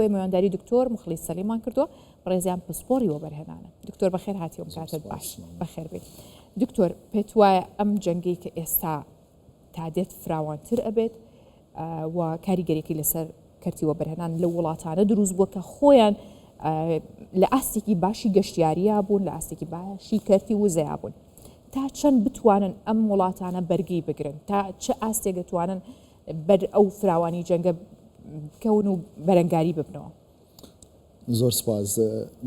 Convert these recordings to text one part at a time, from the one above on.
میوانداری دکتۆر مخلیس سەلیمان کردووە ڕێزیان پسپۆری وەبەرهێنانە. دکتۆر بەخێر هاتیوم کاتت باش بەخێر بێت. دکتۆر پێت وایە ئەم جەنگەی کە ئێستا تا دێت فراوانتر ئەبێت و کاریگەریەکەی لەسەر کەرتی وەبەرهێنان لە وڵاتانە دروست بووە کە خۆیان لە ئاستێکی باشی گەشتیاریە بوون، لە ئاستێکی باشی کەرتی وزەیە بوون. تا چەند بتوانن ئەم وڵاتانە بەرگی بگرن، تا چه ئاستێک دەتوانن بەر ئەو فراوانی جەنگە بکەون و بەرەنگاری ببنەوە؟ زۆر سپاس.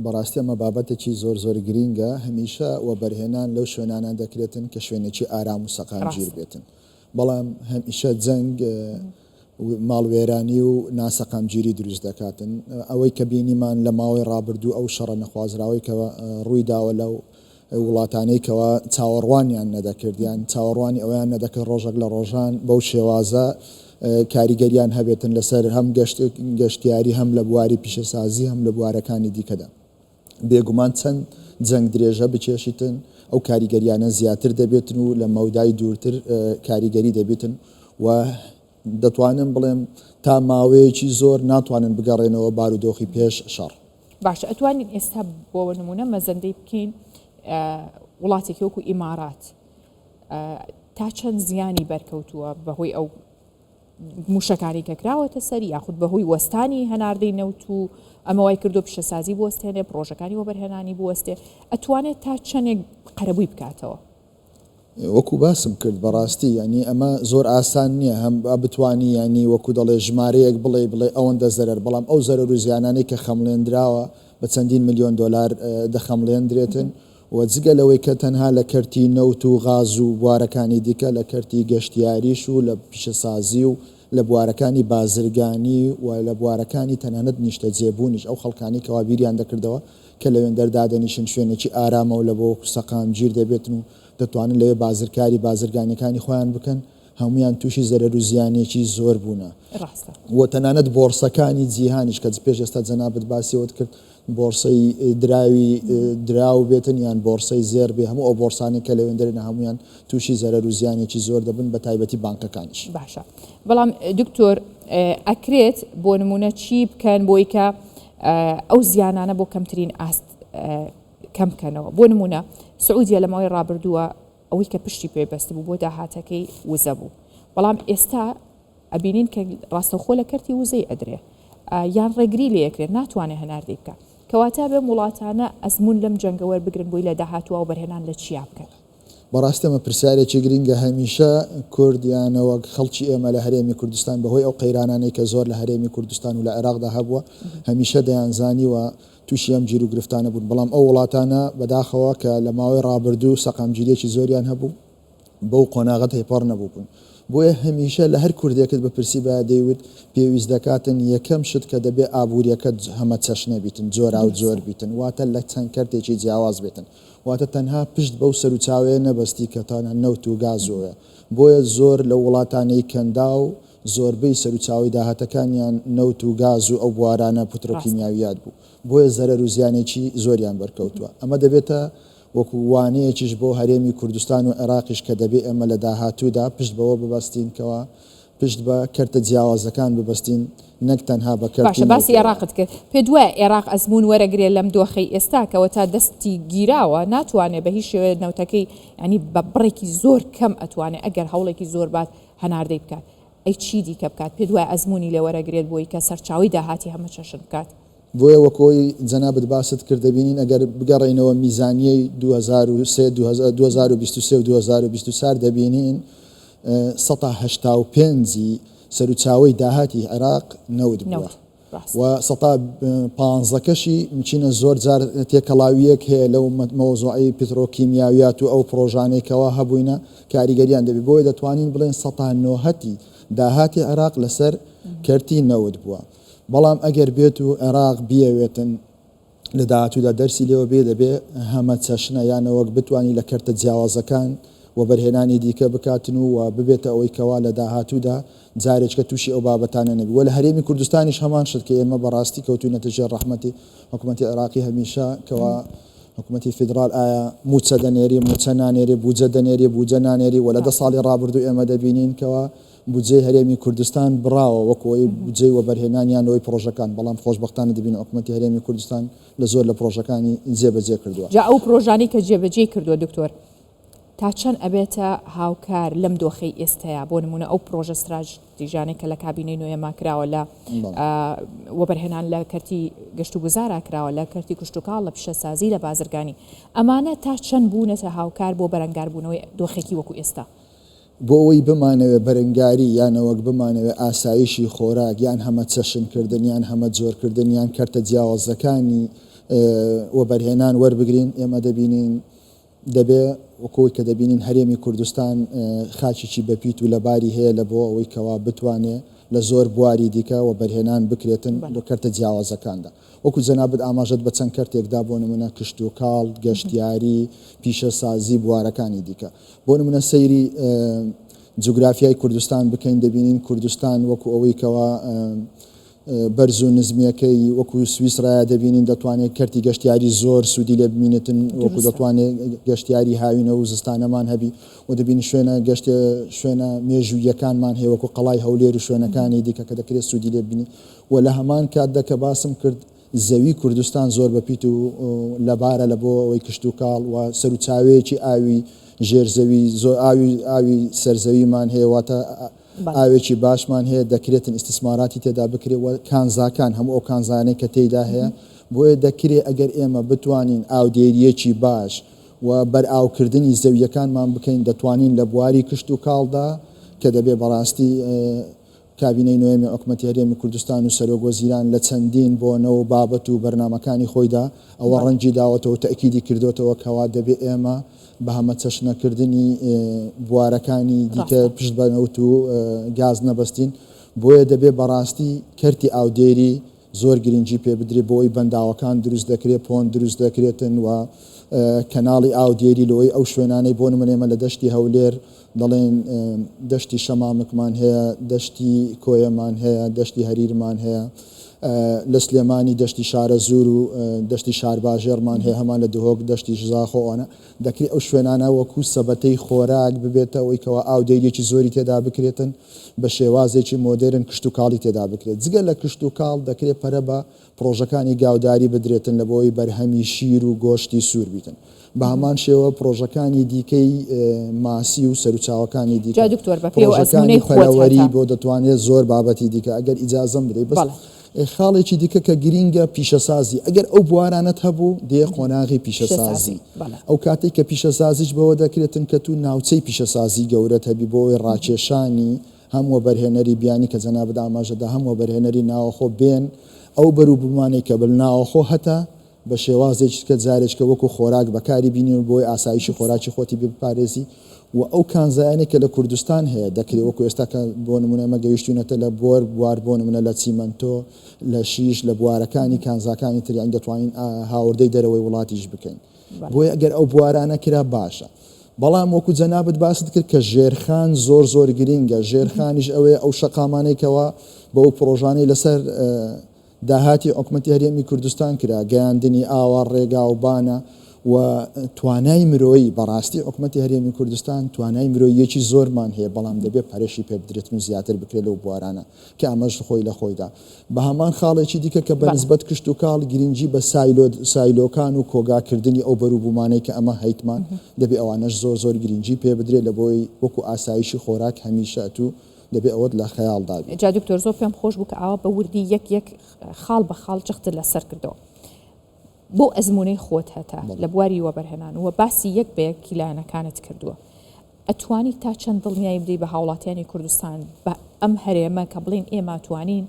بەڕاستی ئەمە بابەتێکی زۆر گرینگە. هەمیشە وەبەرهێنان لەو شوێنانە دەکرێتن کە شوێنێکی ئارام و سەقامگیر بێتن، بەڵام هەمیشە جەنگ ماڵوێرانی و ناسەقامگیری دروست دەکاتن. ئەوەی کە بینیمان لە ماوەی ڕابردوو ئەو شەڕە نەخوازراوەی کە ڕووی داوە لەو وڵاتانەی کەەوە چاوەڕوانیان نەدەکردیان، چاوەڕوانی ئەویان نەدەکرد ڕۆژێک لە ڕۆژان بەو شێوازە کاریگەریان هەبێتن لەسەر هەم گەشتیاری، هەم لە بواری پیشەسازی، هەم لە بوارەکانی دیکەدا. بێگومان چەند جەنگ درێژە بچێشیتن ئەو کاریگەریانە زیاتر دەبێتن و لە مەودای دوورتر کاریگەری دەبێتن و دەتوانم بڵێم تا ماوەیەکی زۆر ناتوانن بگەڕێنەوە بارودۆخی پێش شەڕ. باشە، ئەتوانین ئێستا بۆ نمونە مەزەندەی بکەین وڵاتێکی وەکو ئیمارات تا چەند زیانی بەرکەوتووە بەهۆی ئەو موشەکانی کە کراوەتە سەری، یاخود بەهۆی وەستانی هەناردەی نەوت و ئەمەوای کردو پیشەسازی بوەستێنێ، پرۆژەکانی وەبەرهێنانی بوەستێ، ئەتوانێت تا چەندێک قەرەبووی بکاتەوە؟ وەکو باسم کرد بەڕاستی، ینی ئەمە زۆر ئاسان نییە هەم بتوانی ینی وەکو دەڵێ ژمارەیەک بڵێ ئەوەندە زەرەر، بەڵام ئەو زەرەر و زیانانەی کە خەمڵێنراوە بە چەندین ملیۆن دۆلار دەخەمڵێندرێتن و جگە لەوەی کە تەنها لە کەرتی نەوت و غاز و بوارەکانی دیکە، لە کەرتی گەشتیاریش و لە پیشەسازی و لە بوارەکانی بازرگانی و لە بوارەکانی تەنانەت نیشتە جێبوونیش ئەو خەڵکانی کەوا بیریان دەکردەوە کە لەوێن دەردادەنیشن شوێنێکی ئارامە و لە بۆ سەقامگیر دەبێتن و دەتوانن لەوێ بازرگانیەکانی خۆیان بکەن، هەمویان تووشی زەرەر و زیانێکی زۆر بوونە. و تەنانەت بۆرسەکانی جیهانیش کە پێش ئێستا جەنابەت باسیەوەت کرد، بۆرسەی دراو بێتن یان بۆرسەی زێر بێ، هەموو ئەو بۆرسانی کە لەوێن دەرێنە هەمویان تووشی زەرەر و زیانێکی زۆر دەبن، بە تایبەتی بانکەکانیش. باشە، بەڵام دکتۆر ئەکرێت بۆ نمونە چی بکەن بۆی کە ئەو زیانانە بۆ کەمترین ئاست کەم بکەنەوە؟ بۆ نمونە سعودیە لە ماوەی ڕابردووە ئەوەی کە پشتی پێبەست بوو بۆ داهاتەکەی وزە بوو، بەڵام ئێستا ئەبینین کە ڕاستەوخۆ لە کەرتی وزەی ئەدرێ یان ڕێگری لە یەکرێت، ناتوانێت هەناردەی بکە، کەواتە بێ وڵاتانە ئەزمون لەم جەنگەوە بگرن بۆی لە داهاتوە و بەرهێنان لە چیا بکەن؟ بەڕاستی ئەمە پرسیارێکی گرینگە. هەمیشە کوردیانەوە خەڵکی ئێمە لە هەرێمی کوردستان بەهۆی ئەو قەیرانانەی کە زۆر لە هەرێمی کوردستان و لە عێراقدا هەبووە هەمیشە دەیانزانیوە تووشی ئەم گیر و گرفتانە بوون، بەڵام ئەو وڵاتانە بەداخەوە کە لە ماوەی ڕابردوو سەقامگیریەکی زۆریان هەبوو بەو قۆناغەت هێپەڕ نەبوو بوون. بۆیە هەمیشە لە هەر کوردێکت بەپرسی با دەیوت پێویست دەکاتن یەکەم شت کە دەبێ ئابوووریەکەت هەمە چەشنە بیتن، جۆرا و جۆر بیتن، واتە لە چەند کەرتێکی جیاواز بێتن، واتە تەنها پشت بەو سەرچاوەیە نەبەستی کە تەنها نەوت و گازۆیە. بۆیە زۆر لە وڵاتانەی کەندا و زۆربەی سەرچاوی داهاتەکانیان نەوت و گاز و ئەو بوارانە پوترۆکیمیاویات بوو، بۆیە زەرەر و زیانێکی زۆریان بەرکەوتووە. ئەمە دەبێتە وەکو وانەیەکیش بۆ هەرێمی کوردستان و عێراقیش کە دەبێ ئەمە لە داهاتوودا پشت بەوە ببەستینکەوە پشت بە کەرتە جیاوازەکان ببەستین، نەک تەنها بە کەرتی. باشە، باسی عێراقت کرد. پێ دوایە عێراق ئەزمون وەرەگرێت لەم دۆخەی ئێستا کەەوە تا دەستی گیراوە ناتوانێت بە هیچ شێوە نەوتەکەی ینی بە بڕێکی زۆر کەم ئەتوانێت ئەگەر هەوڵێکی زۆر بات هەناردەی بکات. ئەی چی دیکە بکات؟ پێ دوای ئەزمونی لێ وەرەگرێت بۆی کە سەرچاوی داهاتی هەمە چەشن بکات. بۆیە وەکۆی جەنابەت باست کرد دەبینین ئەگەر بگەڕێنەوە میزانیەی 2023 و 2024 دەبینین 185 سەرچاوی داهاتی عێراق نەوت بووە و 115کەشی مچینە زۆر جار تێکەڵاویەک هەیە لەو مەوزوعی پیترۆکیمیاویات و ئەو پرۆژانێکەوە هەبووینە کاریگەریان دەبێت. بۆیە دەتوانین بڵێن 190 داهاتی عێراق لەسەر کەرتی نەوت بووە. بەڵام ئەگەر بێت و عێراق بیاوێتن لە داهاتوودا دەرسی لێوە بێ دەبێ هەمە چەشنە یانەوەک بتوانی لە کەرتە جیاوازەکان و بەرهێنانی دیکە بکاتن و ببێتە ئەوەی کەوا لە داهاتوودا جارێککە تووشی ئەو بابەتانە نەبی. وە لە هەرێمی کوردستانیش هەمان شت کە ئێمە بەڕاستی کەوتوینەتە ژێر ڕەحمەتی حکوومەتی عێراقی هەمیشە کەوا حکوومەتی فیدرال ئایا موچە دەنێری موچە نانێری بوجە دەنێری بوجە نانێری و لە 10 ساڵی ڕابردوو ئێمە دەبینین کەوا بودجێ هەرێمی کوردستان بڕاوە وەکەوەی بودجێ وەبەرهێنانیانەوەی پرۆژەکان بەڵام خۆشبەختانە دەبین حکوومەتی هەرێمی کوردستان لە زۆر لە پرۆژەکانی جێبەجێ کردووە. جا ئەو پرۆژانی کە جێبەجێ کردووە دکتۆر تا چەند ئەبێتە هاوکار لەم دۆخەی ئێستەیە بۆ نمونە ئەو پرۆژە استراتیژیانەی کە لە کابینەی نوێما کراوە لە وەبەرهێنان لە کەرتی گەشت و گوزارا کراوە لە کەرتی کشتتوکاڵ لە پیشەسازی لە بازرگانی ئەمانە تا چەند بوونەتە هاوکار بۆ بەرەنگاربوونەوەی دۆخێکی وەکو ئێستا بۆ ئەوەی بمانەوێ بەرەنگاری یانەوەک بمانەوێ ئاسایشی خۆراک یان هەمە چەشنکردن یان هەمە جۆرکردن یان کەرتە جیاوازەکانی وەبەرهێنان وەربگرین ئێمە دەبینین دەبێ وەکۆی کە دەبینین هەرێمی کوردستان خاچێکی بەپیت و لەباری هەیە لە بۆ ئەوەی کەوا بتوانێت لە زۆر بواری دیکە و بەرهێنان بکرێتن بۆ کەرتە جیاوازەکاندا وەکو جەنابەت ئاماژەت بە چەند کەرتێکدا بۆ نمونە کشت و کاڵ گەشتیاری پیشەسازی بوارەکانی دیکە بۆ نمونە سەیری جوگرافیای کوردستان بکەین دەبینین کوردستان وەکو ئەوەی کەوا بەرز و نزمیەکەی وەکو سویسرایە دەبینین دەتوانێت کەرتی گەشتیاری زۆر سوودی لێ ببینێتن وەکو دەتوانێت گەشتیاری هاوینە و زستانەمان هەبی و دەبین شوێنە شوێنە مێژوویەکانمان هەیە وەکو قەڵای هەولێر و شوێنەکانی دیکە کە دەکرێت سوودی لێ ببینی و لە هەمان کاتدا کە باسم کرد زەوی کوردستان زۆر بەپیت و لەبارە لە بۆ ئەوەی کشت و کاڵ و سەر و چاوەیەکی ئاوی ژێرزەوی زۆر ئاوی سەرزەویمان هەیە واتە ئاوێکی باشمان هەیە دەکرێتن ئیستثماراتی تێدا بکرێت کانزاکان هەموو ئەو کانزانەی کە تێیدا هەیە بۆیە دەکرێت ئەگەر ئێمە بتوانین ئاودێریەکی باش و بەرئاوکردنی زەویەکانمان بکەین دەتوانین لە بواری کشت و کاڵدا کە دەبێ بەڕاستی کابینەی نوێمی حکوومەتی هەرێمی کوردستان و سەرۆکوەزیران لە چەندین بۆنەوە و بابەت و بەرنامەکانی خۆیدا ئەوە ڕەنگی داوەتەوە تەئکیدی کردوتەوە کەوا دەبێ ئێمە بە هەمە چەشنەکردنی بوارەکانی دیکە پشت بەنەوت و گاز نەبەستین بۆیە دەبێ بەڕاستی کەرتی ئاودێری زۆر گرنگی پێ بدرێ بۆی بەنداوەکان دروست دەکرێت پۆن دروست دەکرێتن و کەناڵی ئاودێری لەوەی ئەو شوێنانەی بۆ نمونێمە لە دەشتی هەولێر دەڵێن دەشتی شەمامکمان هەیە دەشتی کۆیەمان هەیە دەشتی هەریرمان هەیە لە سلێمانی دەشتی شارە زور و دەشتی شارباژێرمان هەیە هەمان لە دهۆک دەشتی ژزاخۆوانە دەکرێت ئەو شوێنانە وەکو سەبەتەی خۆراک ببێتە ئەوەی کەوا ئاودێریەکی زۆری تێدا بکرێتن بە شێوازێکی مۆدرن کشت و کاڵی تێدا بکرێت جگە لە کشت و کاڵ دەکرێت پەرە بە پرۆژەکانی گاوداری بدرێتن لە بۆی بەرهەمی شیر و گۆشتی سوور بیتن بە هەمان شێوە پرۆژەکانی دیکەی ماسی و سەرچاوەکانی دیکە پرۆژەکانی پەلەوەری بۆ دەتوانێت زۆر بابەتی دیکە ئەگەر ئیجازەم بدەیت بەس خاڵێکی دیکە کە گرینگە پیشەسازی ئەگەر ئەو بوارانت هەبوو دێ قۆناغی پیشەسازی ئەو کاتێک کە پیشەسازیش بەوە دەکرێتن کە تو ناوچەی پیشەسازی گەورەت هەبی بۆی ڕاکێشانی هەموو بەرهێنەری بیانی کە جەنابەت ئاماژەدا هەموو بەرهێنەری ناوەخۆ بێن ئەو بەروو بمانەی کە بل ناوەخۆ هەتا بە شێوازێک کە جارێککە وەکو خۆراک بەکاری بینی و بۆی ئاسایشی خۆراکی خۆتی بپارێزی و ئەو کانزایانێک کە لە کوردستان هەیە دەکرێت وەکو ئێستا کە بۆ نمونە ئەمە گەیشتونەتە لە بوار بۆ نمونە لە چیمەنتۆ لە شیش لە بوارەکانی کانزاکانی تریان دەتوانین هاوردەی دەرەوەی وڵاتیش بکەین بۆیە ئەگەر ئەو بوارانە کرا باشە بەڵام وەکو جەنابەت باست کرد کە ژێرخان زۆر گرینگە ژێرخانیش ئەوەیە ئەو شەقامانێکەوە بە ئەو پرۆژانەی لەسەر داهاتی حکوومەتی هەرێمی کوردستان کرا گەیاندنی ئاوا ڕێگا و بانە و توانای مرۆیی بەڕاستی حکوومەتی هەرێمی کوردستان توانای مرۆیەکی زۆرمان هەیە بەڵام دەبێت پارێشی پێ بدرێتن و زیاتر بکرێت لەو بوارانە کە ئەمەش خۆی لە خۆیدا بە هەمان خاڵێکی دیکە کە بە نسبەت کشت و کاڵ گرنگی بە سایلۆکان و کۆگاکردنی ئەو بەرووبوومانەی کە ئەمە هەیتمان دەبێت ئەوانەش زۆر گرنگی پێ بدرێت لە بۆی وەکو ئاسایشی خۆراک هەمیشە تو دەبێ ئەوەت لە خەیاڵدا بێت. جا دکتۆر زۆر پێم خۆش بوو کە ئاوا بە وردی یەک خاڵ بە خاڵ جەختت لەسەر کردەوە بۆ ئەزمونەی خۆت هەتا لە بواری وەبەرهێنان و باسی یەک بە یەک کیلانەکانت کردووە ئەتوانی تا چەند دڵنیایی بدەی بە هاوڵاتیانی کوردستان بە ئەم هەرێمە کە بڵین ئێمە توانین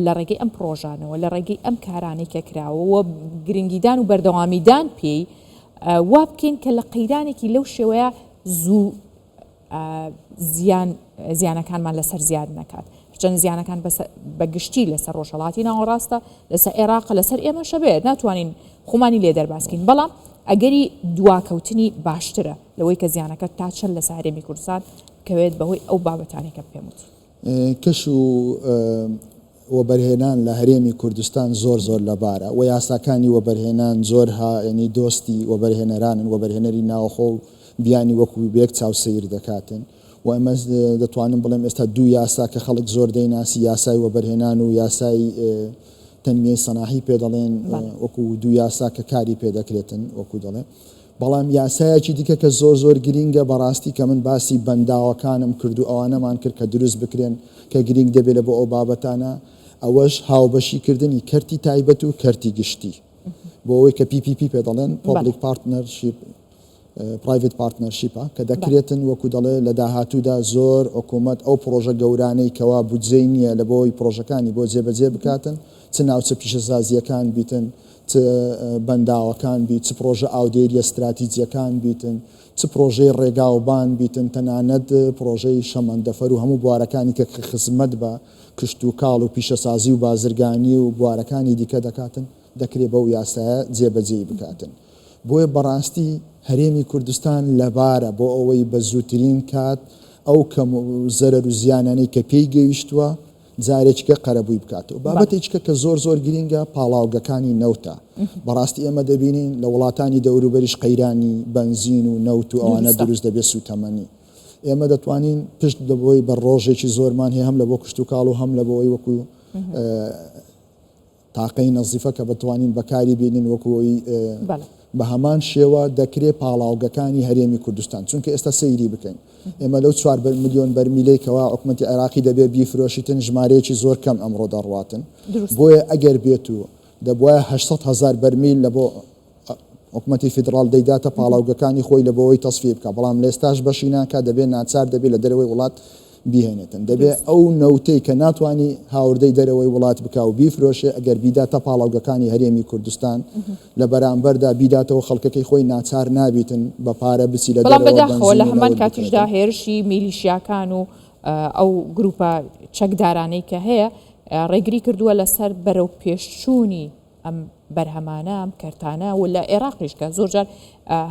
لە ڕێگەی ئەم پرۆژانەوە لە ڕێگەی ئەم کارانەی کە کراوەوە گرنگیدان و بەردەوامیدان پێی وا بکەین کە لە قەیرانێکی لەو شێوەیە زوو زیانەکانمان لەسەر زیاد نەکات چەند زیانەکان بەگشتی لەسەر ڕۆژهەڵاتی ناوەڕاستە لەسەر عێراق لەسەر ئێمە شەبێت ناتوانین خۆمانی لێ دەرباسکەین بەڵام ئەگەری دواکەوتنی باشترە لەوەی کە زیانەکە تا چەند لە هەرێمی کوردستان بکەوێت بەهۆی ئەو بابەتانی کە پێم وت کەش و وەبەرهێنان لە هەرێمی کوردستان زۆر لەبارە و یاساکانی وەبەرهێنان زۆر ینی دۆستی وەبەرهێنەرانن وەبەرهێنەری ناوخۆ و بیانی وەکو بێک چاوسەیر دەکاتن و ئەمە دەتوانم بڵێم ئێستا دوو یاسا کە خەڵک زۆر دەیناسی یاسای وەبەرهێنان و یاسای تەنمیەی سەناحی پێ دەڵێن وەکو دوو یاسا کە کاری پێ دەکرێتن وەکو دەڵێ بەڵام یاسایەکی دیکە کە زۆر گرینگە بەڕاستی کە من باسی بەنداوەکانم کرد و ئەوانەمان کرد کە دروست بکرێن کە گرنگ دەبێت لە بۆ ئەو بابەتانە ئەوەش هاوبەشیکردنی کەرتی تایبەت و کەرتی گشتی بۆ ئەوەی کە PPP پێ دەڵێن پابلیک پارتنەرشیپ پرایڤێت پارتنەرشیپە کە دەکرێتن وەکو دەڵێ لە داهاتوودا زۆر حکوومەت ئەو پرۆژە گەورانەی کەوا بودجەی نییە لە بۆی پرۆژەکانی بۆ جێبەجێ بکاتن چ ناوچە پیشەسازیەکان بیتن چ بەنداوەکان بیت چ پرۆژە ئاودێریە استراتیجیەکان بیتن چ پرۆژەی ڕێگاوبان بیتن تەنانەت پرۆژەی شەمەندەفەر و هەموو بوارەکانی کە خزمەت بە کشت و کاڵ و پیشەسازی و بازرگانی و بوارەکانی دیکە دەکاتن دەکرێت بەو یاسایە جێبەجێ بکاتن بۆیە بەڕاستی هەرێمی کوردستان لەبارە بۆ ئەوەی بە زووترین کات ئەو کەم زەرەر و زیانانەی کە پێی گەیشتووە جارێککە قەرەبووی بکاتەوە بابەتێککە کە زۆر گرینگە پاڵاوگەکانی نەوتە بەڕاستی ئێمە دەبینین لە وڵاتانی دەوروبەریش قەیرانی بنزین و نەوت و ئەوانە دروست دەبێت سوتەمەنی ئێمە دەتوانین پشت دەبۆی بە ڕۆژێکی زۆرمان هەیە هەم لە بۆ کشت و کاڵ و هەم لە بۆی وەکو تاقەی نەزیفە کە بتوانین بەکاری بینین وەکوی بە هەمان شێوە دەکرێت پاڵاوگەکانی هەرێمی کوردستان چونکە ئێستا سەیری بکەین ئێمە لەو 4 ملیۆن بەرمیلەی کەوا حکوومەتی عێراقی دەبێت بیفرۆشیتن ژمارەیەکی زۆر کەم ئەمڕۆ دەڕواتن بۆیە ئەگەر بێت و دەبواە 800,000 بەرمیل لە بۆ حکوومەتی فیدراڵ دەیداتە پاڵاوگەکانی خۆی لە بۆەوەی تەسفیە بکە بەڵام لە ئێستاش بەشی ناکات دەبێت ناچار دەبێت لە دەرەوەی وڵات بیهێنێتن دەبێت ئەو نەوتەی کە ناتوانانی هاوردەی دەرەوەی وڵات بک و بیفرۆشێ ئەگەر بیداتە پاڵاوگەکانی هەرێمی کوردستان لە بەرامبەردا بیداتەوە خەڵکەکەی خۆی ناچار نابیتن بە پارە بچی لە بەڵامبەداخەوە لە هەمان کاتیشدا هێرشی میلیشیاکان و ئەو گروپە چەکدارانەی کە هەیە ڕێگری کردووە لەسەر بەرەو پێشچوونی ئەم بەرهەمانە ئەم کەرتانە و لە عێراقیش کە زۆرجار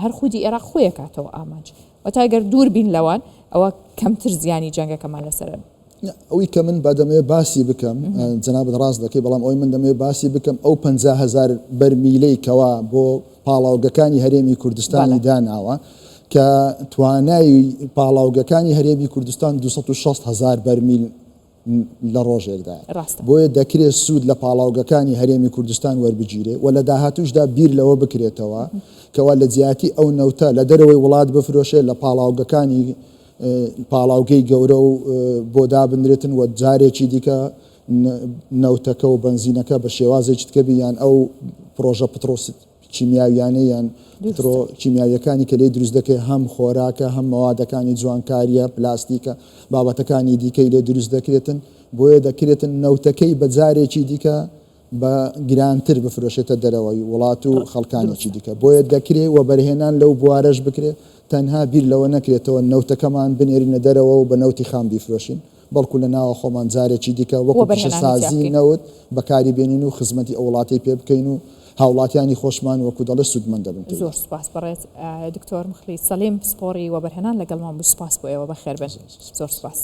هەر خودی عێراق خۆی کاتەوە ئامانج وەتاگەر دوور بین لەوان ئەوە کەمتر زیانی جەنگەکەمان لەسەرن ئەوی کە من بەدەمێ باسی بکەم جەنابەت ڕاست دەکەی بەڵام ئەوی من دەمێ باسی بکەم ئەو 50,000 بەرمیلەی کەوا بۆ پاڵاوگەکانی هەرێمی کوردستانی داناوە کە توانای پاڵاوگەکانی هەرێمی کوردستان 260,000 بەرمیل لە ڕۆژێکدا بۆیە دەکرێت سوود لە پاڵاوگەکانی هەرێمی کوردستان وەربگیرێ و لە داهاتوشدا بیر لەوە بکرێتەوە کەوا لە جیاتی ئەو نەوتە لە دەرەوەی وڵات بفرۆشێت لە پاڵاوگەکانی پاڵاوگەی گەورە و بۆ دابنرێتن و جارێکی دیکە نەوتەکە و بنزینەکە بە شێوازێکی تکە بیان ئەو پرۆژە پترۆست چیمیاویانەیان چیمیاویەکانی کە لێ دروست دەکەی هەم خۆراکە هەم مەوادەکانی جوانکاریە پلاستیکە بابەتەکانی دیکەی لێ دروست دەکرێتن بۆیە دەکرێتن نەوتەکەی بە جارێکی دیکە بە گرانتر بفرۆشێتە دەرەوەی وڵات و خەڵکانێکی دیکە بۆیە دەکرێت و بەرهێنان لەو بوارەش بکرێت تەنها بیر لەوە نەکرێتەوە نەوتەکەمان بنێرینە دەرەوە و بە نەوتی خام بیفرۆشین بەڵکو لە ناوە خۆمان جارێکی دیکە وەکو پیشەسازی نەوت بەکاری بێنین و خزمەتی ئەو وڵاتی پێ بکەین و هاوڵاتیانی خۆشمان وەکو دەڵێ سوودمەند دەبن. زۆر سپاس بەڕێز دکتۆر مخلیس سەلیم سپۆری وەبەرهێنان لەگەڵمان بوو سپاس بۆ ئێوە بەخێر بن. زۆر سپاس.